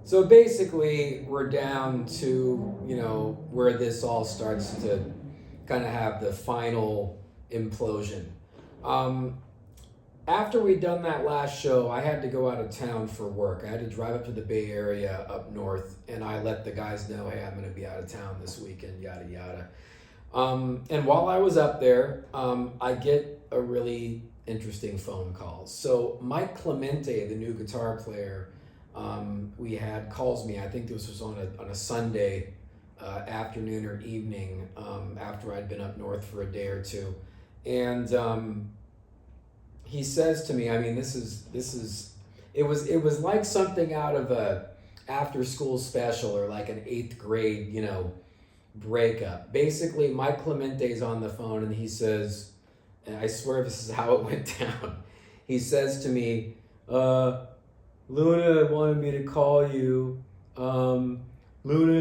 So basically, we're down to, where this all starts to kind of have the final implosion. Um, After we'd done that last show, I had to go out of town for work. I had to drive up to the Bay Area up north, and I let the guys know, hey, I'm going to be out of town this weekend, yada, yada. And while I was up there, I get a really interesting phone call. So Mike Clemente, the new guitar player, we had calls me. I think this was on a Sunday afternoon or evening after I'd been up north for a day or two, and he says to me, I mean, it was like something out of a after school special or like an 8th grade, breakup. Basically, Mike Clemente's on the phone and he says, and I swear this is how it went down. He says to me, Luna wanted me to call you. Luna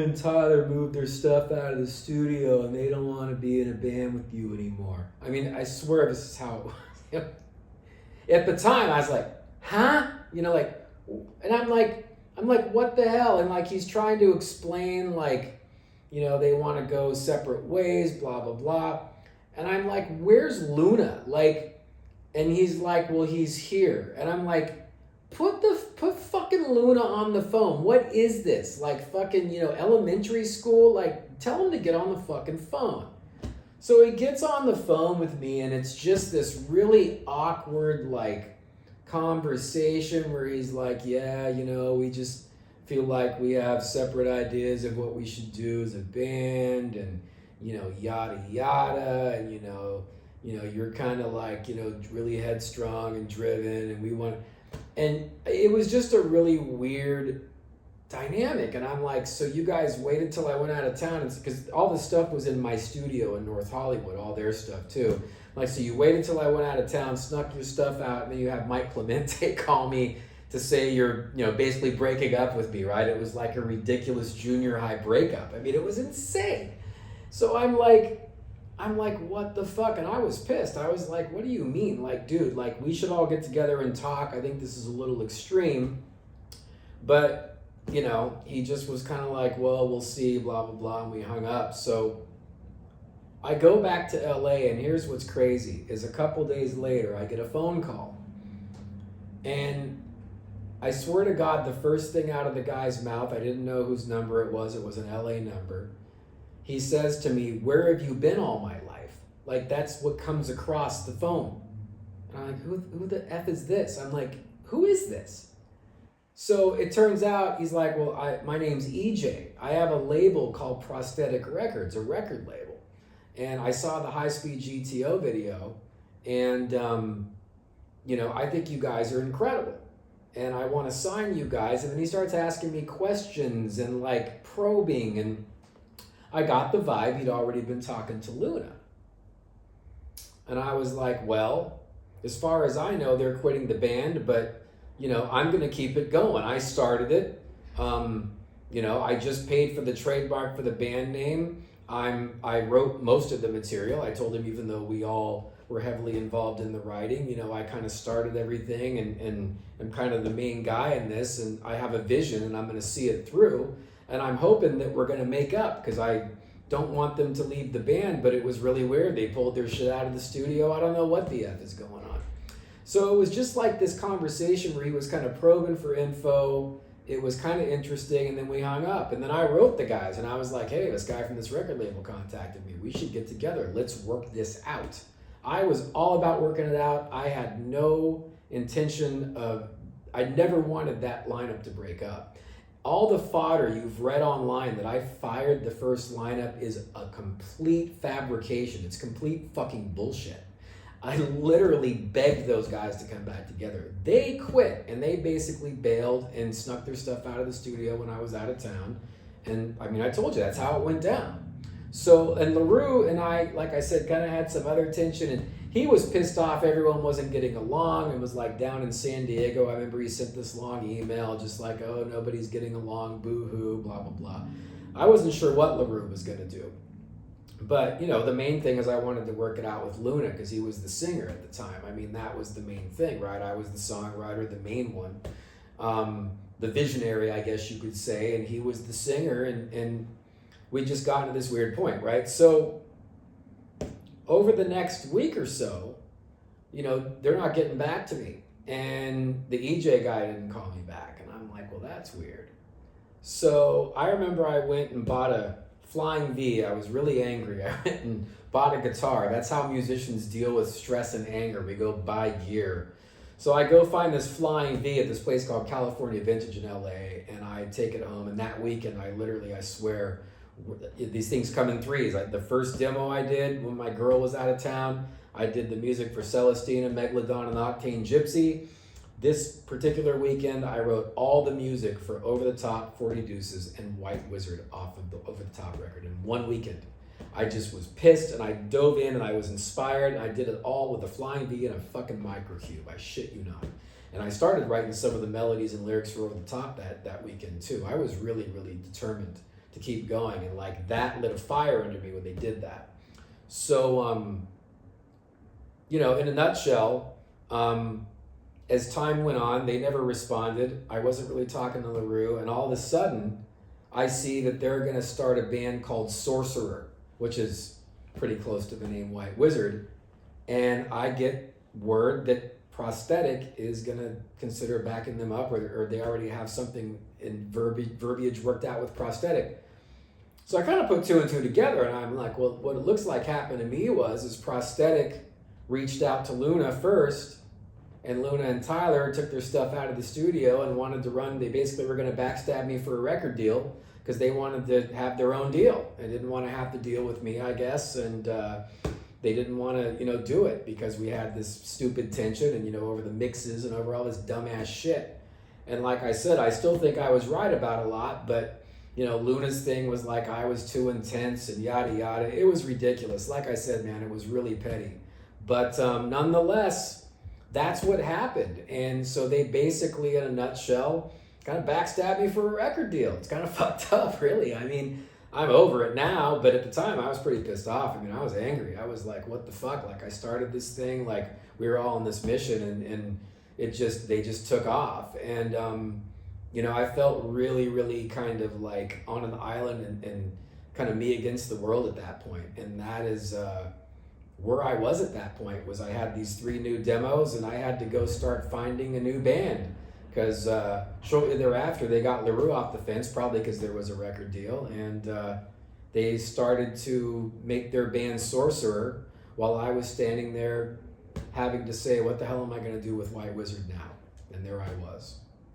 and Tyler moved their stuff out of the studio and they don't want to be in a band with you anymore. I mean, I swear this is how it was. At the time, I was like, huh? And I'm like, what the hell? And like, he's trying to explain, like, they want to go separate ways, blah, blah, blah. And I'm like, where's Luna? Like, and he's like, well, he's here. And I'm like, put fucking Luna on the phone. What is this? Like fucking, elementary school? Like, tell him to get on the fucking phone. So he gets on the phone with me, and it's just this really awkward, like, conversation where he's like, yeah, we just feel like we have separate ideas of what we should do as a band, and, yada, yada, and, you're kind of like, really headstrong and driven, and we want... And it was just a really weird dynamic, and I'm like, so you guys waited till I went out of town, because all the stuff was in my studio in North Hollywood, all their stuff too. Like, so you waited till I went out of town, snuck your stuff out, and then you have Mike Clemente call me to say you're, basically breaking up with me, right? It was like a ridiculous junior high breakup. I mean, it was insane. So I'm like, what the fuck? And I was pissed. I was like, what do you mean? Like, dude, like, we should all get together and talk. I think this is a little extreme. But he just was kind of like, well, we'll see, blah, blah, blah, and we hung up. So I go back to LA, and here's what's crazy, is a couple days later, I get a phone call. And I swear to God, the first thing out of the guy's mouth, I didn't know whose number it was an LA number. He says to me, where have you been all my life? Like, that's what comes across the phone. And I'm like, who the F is this? I'm like, who is this? So it turns out, he's like, well, my name's EJ. I have a label called Prosthetic Records, a record label. And I saw the High Speed GTO video, and, I think you guys are incredible. And I want to sign you guys. And then he starts asking me questions and, like, probing. And I got the vibe he'd already been talking to Luna. And I was like, well, as far as I know, they're quitting the band, but... I'm going to keep it going. I started it. I just paid for the trademark for the band name. I wrote most of the material. I told him, even though we all were heavily involved in the writing, I kind of started everything, and I'm kind of the main guy in this, and I have a vision, and I'm going to see it through. And I'm hoping that we're going to make up, because I don't want them to leave the band, but it was really weird. They pulled their shit out of the studio. I don't know what the F is going on. So it was just like this conversation where he was kind of probing for info. It was kind of interesting, and then we hung up. And then I wrote the guys, and I was like, hey, this guy from this record label contacted me. We should get together. Let's work this out. I was all about working it out. I had no intention of... I never wanted that lineup to break up. All the fodder you've read online that I fired the first lineup is a complete fabrication. It's complete fucking bullshit. I literally begged those guys to come back together. They quit, and they basically bailed and snuck their stuff out of the studio when I was out of town. And I mean, I told you, that's how it went down. So, and LaRue and I, like I said, kind of had some other tension, and he was pissed off everyone wasn't getting along, and was like down in San Diego. I remember he sent this long email just like, oh, nobody's getting along, boo-hoo, blah, blah, blah. I wasn't sure what LaRue was going to do. But, the main thing is I wanted to work it out with Luna, because he was the singer at the time. I mean, that was the main thing, right? I was the songwriter, the main one. the visionary, I guess you could say, and he was the singer, and we just got to this weird point, right? So over the next week or so, you know, they're not getting back to me. And the EJ guy didn't call me back. And I'm like, well, that's weird. So I remember I went and bought a Flying V. I was really angry. I went and bought a guitar. That's how musicians deal with stress and anger. We go buy gear. So I go find this Flying V at this place called California Vintage in LA, and I take it home. And that weekend, I swear, these things come in threes. Like the first demo I did when my girl was out of town, I did the music for Celestina, Megalodon, and Octane Gypsy. This particular weekend, I wrote all the music for Over the Top, 40 Deuces, and White Wizzard off of the Over the Top record in one weekend. I just was pissed, and I dove in, and I was inspired, and I did it all with a Flying V and a fucking microcube. I shit you not. And I started writing some of the melodies and lyrics for Over the Top that weekend, too. I was really, really determined to keep going, and like that lit a fire under me when they did that. So, you know, in a nutshell, as time went on, they never responded. I wasn't really talking to LaRue, and all of a sudden, I see that they're going to start a band called Sorcerer, which is pretty close to the name White Wizzard, and I get word that Prosthetic is going to consider backing them up, or they already have something in verbiage worked out with Prosthetic. So I kind of put two and two together, and I'm like, well, what it looks like happened to me is Prosthetic reached out to Luna first, and Luna and Tyler took their stuff out of the studio and wanted to run. They basically were going to backstab me for a record deal because they wanted to have their own deal. They didn't want to have to deal with me, I guess, and they didn't want to, you know, do it because we had this stupid tension and, you know, over the mixes and over all this dumbass shit. And like I said, I still think I was right about a lot, but, you know, Luna's thing was like I was too intense and yada yada. It was ridiculous. Like I said, man, it was really petty. But nonetheless, that's what happened. And so they basically, in a nutshell, kind of backstabbed me for a record deal. It's kind of fucked up, really. I mean, I'm over it now, but at the time I was pretty pissed off. I mean, I was angry. I was like, what the fuck? Like, I started this thing, like, we were all on this mission, and they just took off. And, you know, I felt really, really kind of like on an island and kind of me against the world at that point. And that is where I was at that point. Was I had these 3 new demos, and I had to go start finding a new band. Because shortly thereafter, they got LaRue off the fence, probably because there was a record deal, and they started to make their band Sorcerer, while I was standing there having to say, what the hell am I going to do with White Wizzard now? And there I was.